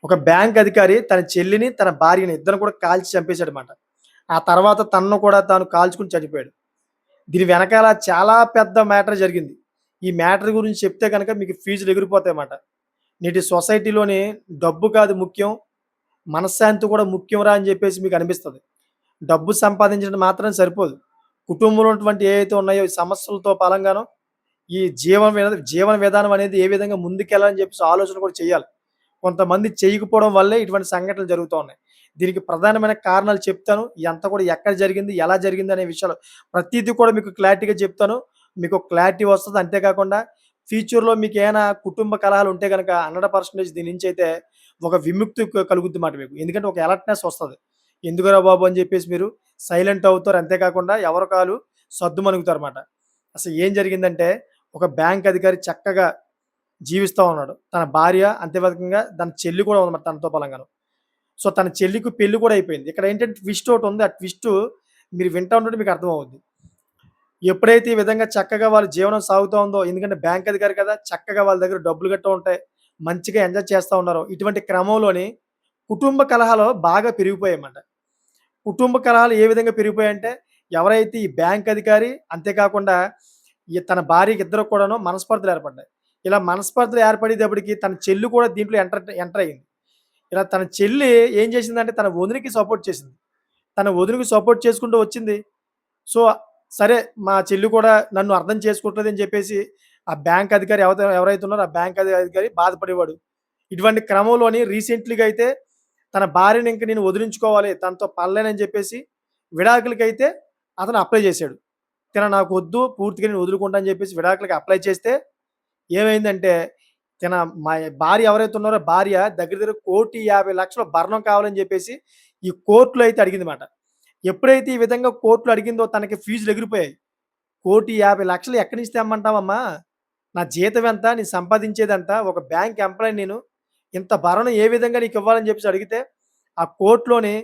ఒక బ్యాంక్ అధికారి తన చెల్లిని, తన భార్యని ఇద్దరిని కూడా కాల్చి చంపేసాడన్నమాట. ఆ తర్వాత తనను కూడా తాను కాల్చుకొని చనిపోయాడు. దీని వెనకాల చాలా పెద్ద మ్యాటర్ జరిగింది. ఈ మ్యాటర్ గురించి చెప్తే గనక మీకు ఫీజులు ఎగిరిపోతాయన్నమాట. నేటి సొసైటీలోని డబ్బు కాదు ముఖ్యం, మనశ్శాంతి కూడా ముఖ్యంరా అని చెప్పేసి మీకు అనిపిస్తది. డబ్బు సంపాదించడం మాత్రం సరిపోదు. కుటుంబంలో ఉన్నటువంటి ఏవైతే ఉన్నాయో ఈ సమస్యలతో పలంగాను ఈ జీవన విధానం అనేది ఏ విధంగా ముందుకెళ్ళాలని చెప్పేసి ఆలోచన కూడా చేయాలి. కొంతమంది చేయకపోవడం వల్లే ఇటువంటి సంఘటనలు జరుగుతూ ఉన్నాయి. దీనికి ప్రధానమైన కారణాలు చెప్తాను. ఇయంతా కూడా ఎక్కడ జరిగింది, ఎలా జరిగింది అనే విషయాలు ప్రతీది కూడా మీకు క్లారిటీగా చెప్తాను. మీకు క్లారిటీ వస్తది. అంతేకాకుండా ఫ్యూచర్‌లో మీకేమైనా కుటుంబ కలహాలు ఉంటే గనక 100% దీని నుంచయితే ఒక విముక్తి కలుగుద్దిమాట మీకు. ఎందుకంటే ఒక అలర్ట్‌నెస్ వస్తది. ఎందుకురా బాబు అని చెప్పేసి మీరు సైలెంట్ అవుతారు. అంతేకాకుండా ఎవరి కాలు సద్దుమణుగుతారన్నమాట. అసలు ఏం జరిగిందంటే ఒక బ్యాంక్ అధికారి చక్కగా జీవిస్తా ఉన్నాడు. తన భార్య అంతేవిధంగా తన చెల్లి కూడా ఉందన్నమాట తనతో పలంగాను. సో, తన చెల్లికి పెళ్లి కూడా అయిపోయింది. ఇక్కడ ఏంటంటే ట్విస్ట్ ఒకటుంది. ఆ ట్విస్టు మీరు వింటా ఉంటుంటే మీకు అర్థమవుద్ది. ఎప్పుడైతే ఈ విధంగా చక్కగా వాళ్ళ జీవనం సాగుతా ఉందో, ఎందుకంటే బ్యాంక్ అధికారి కదా! చక్కగా వాళ్ళ దగ్గర డబ్బులు గట్టా ఉంటాయి. మంచిగా ఎంజాయ్ చేస్తా ఉన్నారు. ఇటువంటి క్రమంలోని కుటుంబ కలహాలు బాగా పెరిగిపోయాయన్నమాట. కుటుంబ కలహాలు ఏ విధంగా పెరిగిపోయాయంటే, ఎవరైతే ఈ బ్యాంక్ అధికారి అంతేకాకుండా తన భార్యకి ఇద్దరికి కూడాను మనస్పర్ధలు ఏర్పడ్డాయి. ఇలా మనస్పర్ధలు ఏర్పడేటప్పటికి తన చెల్లి కూడా దీంట్లో ఎంటర్ అయింది. ఇలా తన చెల్లి ఏం చేసిందంటే తన వదినకి సపోర్ట్ చేసింది. తన వదినకి సపోర్ట్ చేసుకుంటూ వచ్చింది. సో, సరే మా చెల్లి కూడా నన్ను అర్థం చేసుకుంటదని చెప్పేసి ఆ బ్యాంక్ అధికారి ఎవరైతే ఉన్నారో ఆ బ్యాంక్ అధికారి బాధపడేవాడు. ఇటువంటి క్రమంలోని రీసెంట్‌లీగా అయితే తన భార్యని ఇంక నేను వదిలించుకోవాలి. తనతో పడలేనని చెప్పేసి విడాకులకైతే అతను అప్లై చేశాడు. తిన నాకొద్దు పూర్తిగా నేను వదులుకుంటా అని చెప్పేసి విడాకులకి అప్లై చేస్తే ఏమైందంటే తిన మా భార్య ఎవరైతే ఉన్నారో భార్య దగ్గర దగ్గర 1,50,00,000 భరణం కావాలని చెప్పేసి ఈ కోర్ట్‌లో అయితే అడిగిందన్నమాట. ఎప్పుడైతే ఈ విధంగా కోర్ట్‌లో అడిగిందో తనకి ఫీజులు ఎగిరిపోయాయి. 1,50,00,000 ఎక్కడి నుంచి తెమ్మంటావమ్మా? నా జీతం ఎంత? నేను సంపాదించేదెంత? ఒక బ్యాంక్ ఎంప్లాయీని నేను. ఇంత భరణం ఏ విధంగా నీకివ్వాలని చెప్పేసి అడిగితే, ఆ కోర్ట్‌లోని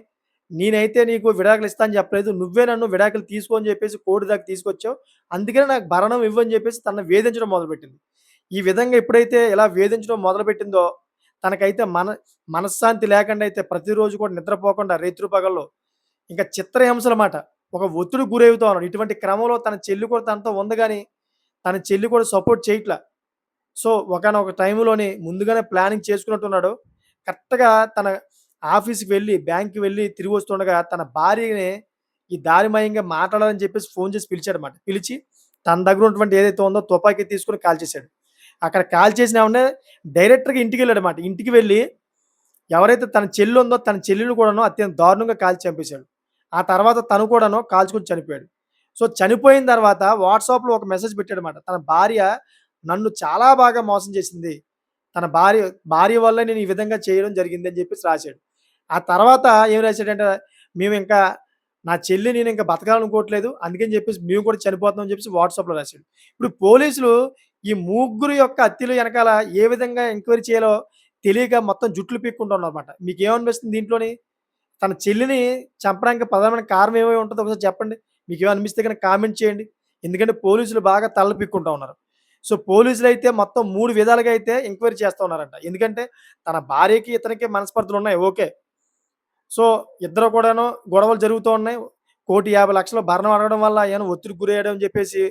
నేనైతే నీకు విడాకులు ఇస్తా అని చెప్పలేదు. నువ్వే నన్ను విడాకులు తీసుకో అని చెప్పేసి కోర్ట్ దాకా తీసుకొచ్చావు. అందుకనే నాకు భరణం ఇవ్వు అని చెప్పేసి తనని వేధించడం మొదలుపెట్టింది. ఈ విధంగా ఎప్పుడైతే ఇలా వేధించడం మొదలుపెట్టిందో, తనకైతే మనశ్శాంతి లేకుండా అయితే ప్రతిరోజు కూడా నిద్రపోకుండా రేత్రి పగల్లో ఇంకా చిత్రహింసలమాట. ఒక ఒత్తిడికి గురవుతా ఉన్నాడు. ఇటువంటి క్రమంలో తన చెల్లి కూడా తనతో ఉంది గానీ, తన చెల్లి కూడా సపోర్ట్ చేయట్లా. సో, ఒకానొక టైంలోని ముందుగానే ప్లానింగ్ చేసుకున్నట్టున్నాడు. కరెక్ట్‌గా తన ఆఫీస్‌కి వెళ్లి, బ్యాంక్‌కి వెళ్లి తిరిగొస్తుండగా తన భార్యని ఈ దారిమయంగా మాట్లాడాలని చెప్పేసి ఫోను చేసి పిలిచాడన్నమాట. పిలిచి తన దగ్గర ఉన్నటువంటి ఏదైతే ఉందో తుపాకీ తీసుకొని కాల్చేశాడు. అక్కడ కాల్చేసిన ఆవిడనే డైరెక్టర్‌గా ఇంటికెళ్ళాడన్నమాట. ఇంటికి వెళ్లి ఎవరైతే తన చెల్లుందో తన చెల్లిని కూడాను అత్యంత దారుణంగా కాల్చి చంపేశాడు. ఆ తర్వాత తను కూడాను కాల్చుకొని చనిపోయాడు. సో, చనిపోయిన తర్వాత వాట్సాప్‌లో ఒక మెసేజ్ పెట్టాడన్నమాట. తన భార్య నన్ను చాలా బాగా మోసం చేసింది. తన భార్య భార్య వల్లే నేను ఈ విధంగా చేయడం జరిగింది అని చెప్పేసి రాసాడు. ఆ తర్వాత ఏం రాసాడంటే, మేమింకా నా చెల్లి నేనింక బతకాలనుకోవట్లేదు. అందుకని చెప్పేసి మేము కూడా చనిపోతున్నాం అని చెప్పేసి వాట్సాప్‌లో రాసాడు. ఇప్పుడు పోలీసులు ఈ ముగ్గురు యొక్క హత్యల ఎనకాల ఏ విధంగా ఎంక్వైరీ చేయాలో తెలియక మొత్తం జుట్లు పీక్కుంటున్నారన్నమాట. మీకేమనిపిస్తుంది దీంట్లోని? తన చెల్లిని చంపడానికి ప్రధానమైన కారణం ఏమై ఉంటదో ఒకసారి చెప్పండి. మీకేమనిపిస్తే గనక కామెంట్ చేయండి. ఎందుకంటే పోలీసులు బాగా తలలు పీక్కుంటా ఉన్నారు. సో, పోలీసులైతే మొత్తం 3 విధాలుగా అయితే ఎంక్వైరీ చేస్తా ఉన్నారంట. ఎందుకంటే తన భార్యకి, ఇతనికి మనస్పర్ధలున్నాయి. ఓకే. సో, ఇద్దరు కూడాను గొడవలు జరుగుతూ ఉన్నాయి. 1,50,00,000 భరణం అడగడం వల్ల ఏమైనా ఒత్తిడికి గురయ్యాడు అని చెప్పేసి,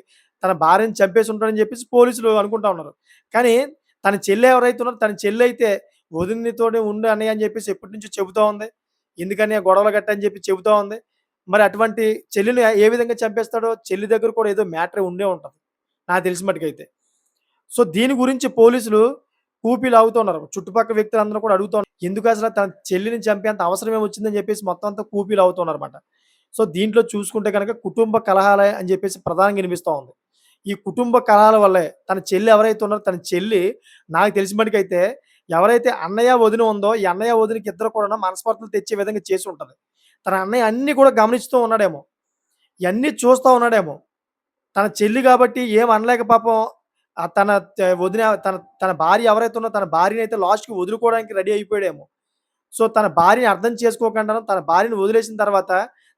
తన భార్యని చంపేసి ఉంటాడని చెప్పేసి పోలీసులు అనుకుంటా ఉన్నారు. కానీ తన చెల్లి ఎవరైతే ఉన్నారో తన చెల్లయితే వదినతోనే ఉండు అన్నయ్య అని చెప్పేసి ఎప్పటినుంచో చెబుతా ఉంది. ఎందుకన్నయ్య గొడవలు గట్టా అని చెప్పి చెబుతా ఉంది. మరి అటువంటి చెల్లిని ఏ విధంగా చంపేస్తాడో చెల్లి దగ్గర కూడా ఏదో మ్యాటర్ ఉండే ఉంటది. నాకు తెలిసిన మట్టుకైతే. సో, దీని గురించి పోలీసులు కూపీ లాగుతున్నారు. చుట్టుపక్కల వ్యక్తులందరూ కూడా అడుగుతున్నారు. ఎందుకసల తన చెల్లిని చంపేంత అవసరం ఏమొచ్చిందని చెప్పేసి మొత్తం అంతా కూపీ లాగుతున్నారన్నమాట. సో, దీంట్లో చూసుకుంటే గనక కుటుంబ కలహాలే అని చెప్పేసి ప్రధానంగా వినిపిస్తా ఉంది. ఈ కుటుంబ కలహాల వల్లే తన చెల్లి ఎవరైతే ఉన్నారో తన చెల్లి నాకు తెలిసిన మట్టుకైతే ఎవరైతే అన్నయ్య, వదిన ఉందో ఈ అన్నయ్య, వదినకి ఇద్దరు కూడాను మనస్పర్ధలు తెచ్చే విధంగా చేసి ఉంటది. తన అన్నయ్య అన్నీ కూడా గమనిస్తూ ఉన్నాడేమో! ఇయన్నీ చూస్తా ఉన్నాడేమో! తన చెల్లి గాబట్టి ఏం అనలేక పాపం తన వదిన తన తన భార్య ఎవరైతే ఉన్నో తన భార్యనైతే లాస్ట్‌కి వదులుకోవడానికి రెడీ అయిపోయాడేమో. సో, తన భార్యని అర్థం చేసుకోకుండాను తన భార్యని వదిలేసిన తర్వాత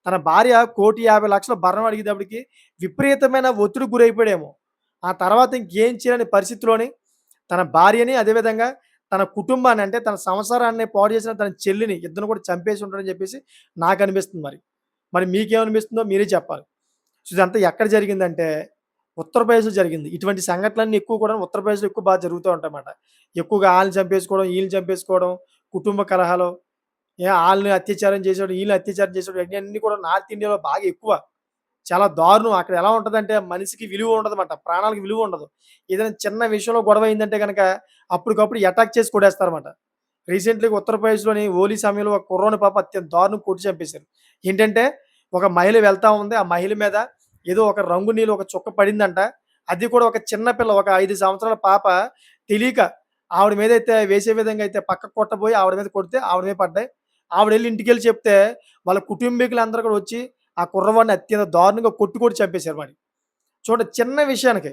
తన భార్య 1,50,00,000 భరణం అడిగేటప్పటికి విపరీతమైన ఒత్తిడికి గురైపోయాడేమో. ఆ తర్వాత ఇంకేం చేయలేని పరిస్థితిలోని తన భార్యని అదేవిధంగా తన కుటుంబాన్ని అంటే తన సంసారాన్ని పాడు చేసిన తన చెల్లిని ఇద్దరిని కూడా చంపేసి ఉంటాడని చెప్పేసి నాకనిపిస్తుంది మరి. మరి మీకేమనిపిస్తుందో మీరే చెప్పాలి. సో, ఇదంతా ఎక్కడ జరిగిందంటే ఉత్తరప్రదేశ్‌లో జరిగింది. ఇటువంటి సంఘటనలన్నీ ఎక్కువ కూడా ఉత్తరప్రదేశ్‌లో ఎక్కువ బాగా జరుగుతూ ఉంటాయన్నమాట. ఎక్కువగా ఆళ్ళని చంపేసుకోవడం, ఈళ్ళని చంపేసుకోవడం, కుటుంబ కలహాలు, ఆళ్ళని అత్యాచారం చేసేవాడు, ఈళ్ళని అత్యాచారం చేసేవాడు ఇయన్నీ కూడా నార్త్ ఇండియాలో బాగా ఎక్కువ. చాలా దారుణం. అక్కడ ఎలా ఉంటదంటే మనిషికి విలువ ఉండదన్నమాట. ప్రాణాలకు విలువ ఉండదు. ఏదైనా చిన్న విషయంలో గొడవ అయిందంటే గనక అప్పటికప్పుడు అటాక్ చేసి కొట్టేస్తారన్నమాట. రీసెంట్‌లీగా ఉత్తరప్రదేశ్‌లోని హోలీ సమయంలో ఒక కుర్రోడిని పాపం అత్యంత దారుణంగా కొట్టి చంపేశారు. ఏంటంటే ఒక మహిళ వెళ్తా ఉంది. ఆ మహిళ మీద ఏదో ఒక రంగు నీళ్ళు ఒక చుక్క పడిందంట. అది కూడా ఒక చిన్న పిల్ల ఒక 5 సంవత్సరాల పాప తెలీక ఆవిడ మీదైతే వేసే విధంగా అయితే పక్కకు కొట్టబోయి ఆవిడ మీద కొడితే ఆవిడ మీద పడ్డాయి. ఆవిడెళ్లి ఇంటికెళ్ళి చెప్తే వాళ్ళ కుటుంబీకులందరూ కూడా వచ్చి ఆ కుర్రవాడిని అత్యంత దారుణంగా కొట్టి కొట్టి చంపేశారు వాడిని. చూడండి చిన్న విషయానికి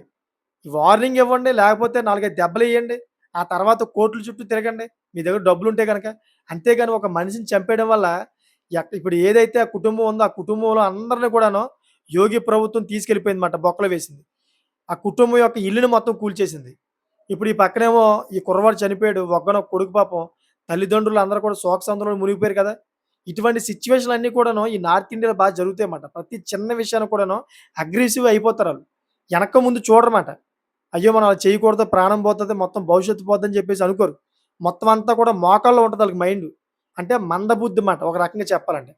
వార్నింగ్ ఇవ్వండి. లేకపోతే 4, 5 దెబ్బలెయ్యండి. ఆ తర్వాత కోర్టుల చుట్టూ తిరగండి. మీ దగ్గర డబ్బులుంటే గనక. అంతేగాని ఒక మనిషిని చంపేయడం వల్ల ఇప్పుడు ఏదైతే ఆ కుటుంబం ఉందో, ఆ కుటుంబంలో అందరిని కూడాను యోగి ప్రభుత్వం తీసుకెళ్ళిపోయిందన్నమాట. బొక్కలో వేసింది. ఆ కుటుంబం యొక్క ఇల్లుని మొత్తం కూల్చేసింది. ఇప్పుడు ఈ పక్కనేమో ఈ కుర్రవాడు చనిపోయాడు. ఒక్కనో కొడుకు పాపం. తల్లిదండ్రులు అందరూ కూడా శోకసంద్రంలో మునిగిపోయారు కదా! ఇటువంటి సిట్యుయేషన్‌లన్నీ కూడాను ఈ నార్త్ ఇండియాలో బాగా జరుగుతాయన్నమాట. ప్రతి చిన్న విషయానికి కూడాను అగ్రెసివ్ అయిపోతారాళ్ళు. ఎనక ముందు చూడరుమాట. అయ్యో! మనం అలా చేయకూడదు. ప్రాణం పోతది. మొత్తం భవిష్యత్తు పోద్దని చెప్పేసి అనుకోరు. మొత్తం అంతా కూడా మోకాల్లో ఉంటది ఆళ్ళకి మైండు. అంటే మందబుద్ధి మాట ఒక రకంగా చెప్పాలంటే.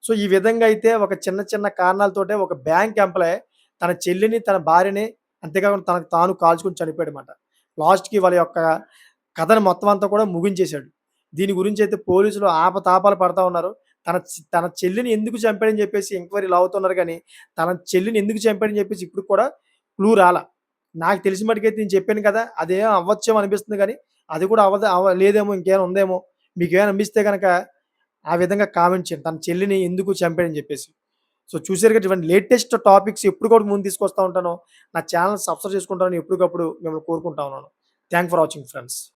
సో, ఈ విధంగా అయితే ఒక చిన్న చిన్న కారణాలతోటే ఒక బ్యాంక్ ఎంప్లాయ్ తన చెల్లిని, తన భార్యని అంతేకాకుండా తనకు తాను కాల్చుకొని చనిపోయాడమాట. లాస్ట్‌కి వాళ్ళ యొక్క కథను మొత్తం అంతా కూడా ముగించేశాడు. దీని గురించైతే పోలీసులు ఆపతాపాలు పడతా ఉన్నారు. తన చెల్లిని ఎందుకు చంపాడని చెప్పేసి ఎంక్వైరీ లాగుతున్నారు గానీ, తన చెల్లిని ఎందుకు చంపాడని చెప్పేసి ఇప్పటికి కూడా క్లూ రాలా. నాకు తెలిసిన మట్టుకైతే నేను చెప్పాను కదా! అదేం అవ్వచ్చేమో అనిపిస్తుంది గానీ, అది కూడా లేదేమో ఇంకేమైనా ఉందేమో. మీకేమైనా అనిపిస్తే గనక ఆ విధంగా కామెంట్ చేయండి. తన చెల్లిని ఎందుకు చంపాడని చెప్పేసి. సో, చూసారు కదా! ఇటువంటి లేటెస్ట్ టాపిక్స్ ఎప్పుడు కూడా ముందు తీసుకొస్తా ఉంటాను. నా ఛానెల్ సబ్స్క్రైబ్ చేసుకుంటారని ఎప్పటికప్పుడు మిమ్మల్ని కోరుకుంటా ఉన్నాను. Thank for watching friends.